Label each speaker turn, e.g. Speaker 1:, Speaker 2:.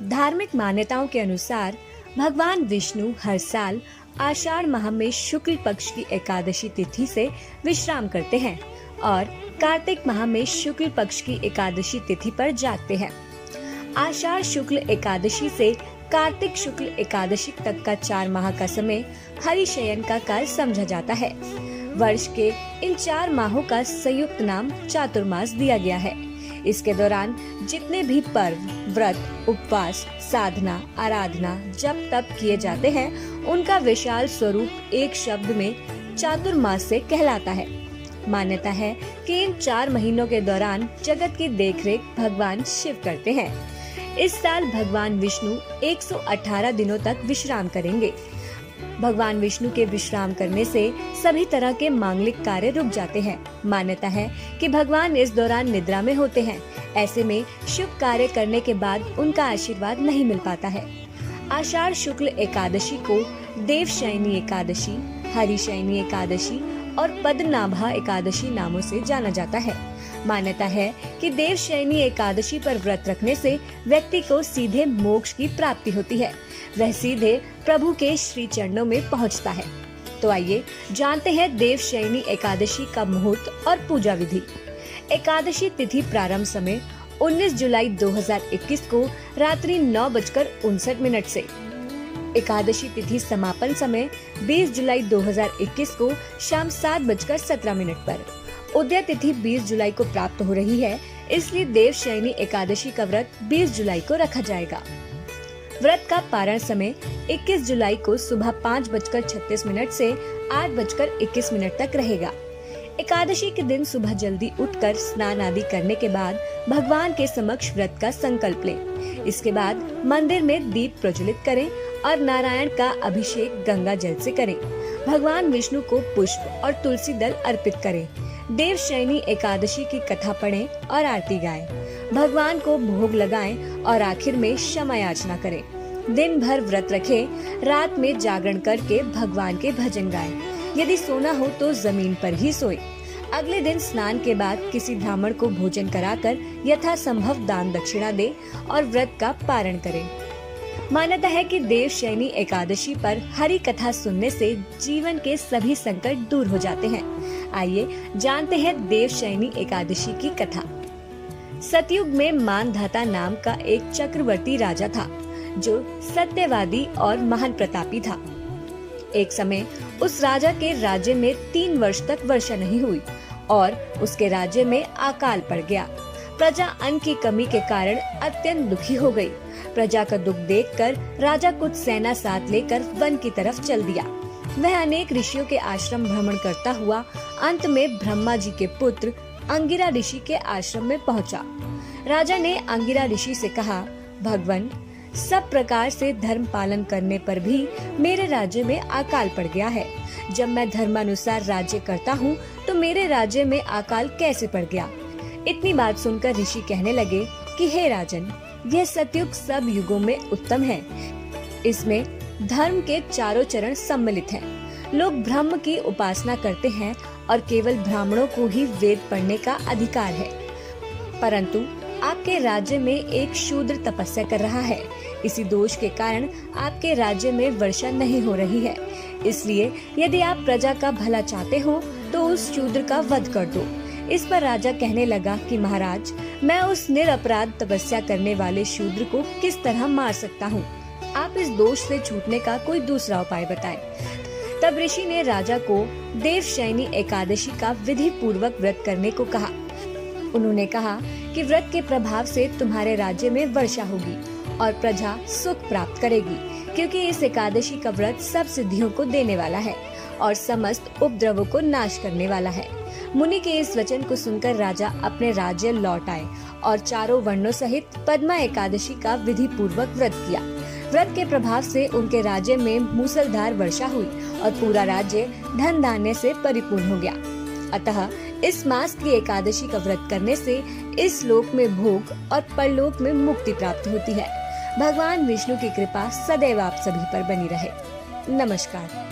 Speaker 1: धार्मिक मान्यताओं के अनुसार भगवान विष्णु हर साल आषाढ़ माह में शुक्ल पक्ष की एकादशी तिथि से विश्राम करते हैं और कार्तिक माह में शुक्ल पक्ष की एकादशी तिथि पर जागते हैं। आषाढ़ शुक्ल एकादशी से कार्तिक शुक्ल एकादशी तक का 4 माह का समय हरिशयन का काल समझा जाता है। वर्ष के इन 4 माहों का संयुक्त नाम चातुर्मास दिया गया है। इसके दौरान जितने भी पर्व, व्रत, उपवास, साधना, आराधना, जप तप किए जाते हैं, उनका विशाल स्वरूप एक शब्द में चातुर्मास से कहलाता है। मान्यता है कि इन 4 महीनों के दौरान जगत की देखरेख भगवान शिव करते हैं। इस साल भगवान विष्णु 118 दिनों तक विश्राम करेंगे। भगवान विष्णु के विश्राम करने से सभी तरह के मांगलिक कार्य रुक जाते हैं। मान्यता है कि भगवान इस दौरान निद्रा में होते हैं। ऐसे में शुभ कार्य करने के बाद उनका आशीर्वाद नहीं मिल पाता है। आषाढ़ शुक्ल एकादशी को देवशयनी एकादशी, हरिशयनी एकादशी और पद्मनाभा एकादशी नामों से जाना जाता है। मान्यता है कि देवशयनी एकादशी पर व्रत रखने से व्यक्ति को सीधे मोक्ष की प्राप्ति होती है। वह सीधे प्रभु के श्री चरणों में पहुंचता है। तो आइए जानते हैं देवशयनी एकादशी का मुहूर्त और पूजा विधि। एकादशी तिथि प्रारंभ समय 19 जुलाई 2021 को रात्रि 9:59 से। एकादशी तिथि समापन समय 20 जुलाई 2021 को शाम 7:17 पर। उदय तिथि 20 जुलाई को प्राप्त हो रही है, इसलिए देवशयनी एकादशी का व्रत 20 जुलाई को रखा जाएगा। व्रत का पारण समय 21 जुलाई को सुबह 5:36 से 8:21 तक रहेगा। एकादशी के दिन सुबह जल्दी उठकर स्नान आदि करने के बाद भगवान के समक्ष व्रत का संकल्प लें। इसके बाद मंदिर में दीप प्रज्वलित करें और नारायण का अभिषेक गंगा जल से करें। भगवान विष्णु को पुष्प और तुलसी दल अर्पित करें। देवशयनी एकादशी की कथा पढ़ें और आरती गाएं। भगवान को भोग लगाएं और आखिर में क्षमा याचना करें। दिन भर व्रत रखें, रात में जागरण करके भगवान के भजन गाएं। यदि सोना हो तो जमीन पर ही सोएं। अगले दिन स्नान के बाद किसी ब्राह्मण को भोजन कराकर यथासंभव दान दक्षिणा दें और व्रत का पारण करें। मान्यता है कि देवशयनी एकादशी पर हरि कथा सुनने से जीवन के सभी संकट दूर हो जाते हैं। आइए जानते हैं देवशयनी एकादशी की कथा। सतयुग में मानधाता नाम का एक चक्रवर्ती राजा था, जो सत्यवादी और महान प्रतापी था। एक समय उस राजा के राज्य में 3 वर्ष तक वर्षा नहीं हुई और उसके राज्य में अकाल पड़ गया। प्रजा अन्न की कमी के कारण अत्यंत दुखी हो गई। प्रजा का दुख देखकर राजा कुछ सेना साथ लेकर वन की तरफ चल दिया। वह अनेक ऋषियों के आश्रम भ्रमण करता हुआ अंत में ब्रह्मा जी के पुत्र अंगिरा ऋषि के आश्रम में पहुंचा। राजा ने अंगिरा ऋषि से कहा, भगवान, सब प्रकार से धर्म पालन करने पर भी मेरे राज्य में अकाल पड़ गया है। जब मैं धर्मानुसार राज्य करता हूँ तो मेरे राज्य में अकाल कैसे पड़ गया? इतनी बात सुनकर ऋषि कहने लगे कि हे राजन, यह सतयुग सब युगों में उत्तम है। इसमें धर्म के 4 चरण सम्मिलित हैं। लोग ब्रह्म की उपासना करते हैं और केवल ब्राह्मणों को ही वेद पढ़ने का अधिकार है। परंतु आपके राज्य में एक शूद्र तपस्या कर रहा है। इसी दोष के कारण आपके राज्य में वर्षा नहीं हो रही है। इसलिए यदि आप प्रजा का भला चाहते हो तो उस शूद्र का वध कर दो। इस पर राजा कहने लगा कि महाराज, मैं उस निरपराध तपस्या करने वाले शूद्र को किस तरह मार सकता हूँ? आप इस दोष से छूटने का कोई दूसरा उपाय बताएं। तब ऋषि ने राजा को देवशयनी एकादशी का विधि पूर्वक व्रत करने को कहा। उन्होंने कहा कि व्रत के प्रभाव से तुम्हारे राज्य में वर्षा होगी और प्रजा सुख प्राप्त करेगी, क्योंकि इस एकादशी का व्रत सब सिद्धियों को देने वाला है और समस्त उपद्रवों को नाश करने वाला है। मुनि के इस वचन को सुनकर राजा अपने राज्य लौट आए और 4 वर्णों सहित पद्मा एकादशी का विधि पूर्वक व्रत किया। व्रत के प्रभाव से उनके राज्य में मूसलधार वर्षा हुई और पूरा राज्य धन धान्य से परिपूर्ण हो गया। अतः इस मास की एकादशी का व्रत करने से इस लोक में भोग और परलोक में मुक्ति प्राप्त होती है। भगवान विष्णु की कृपा सदैव आप सभी पर बनी रहे। नमस्कार।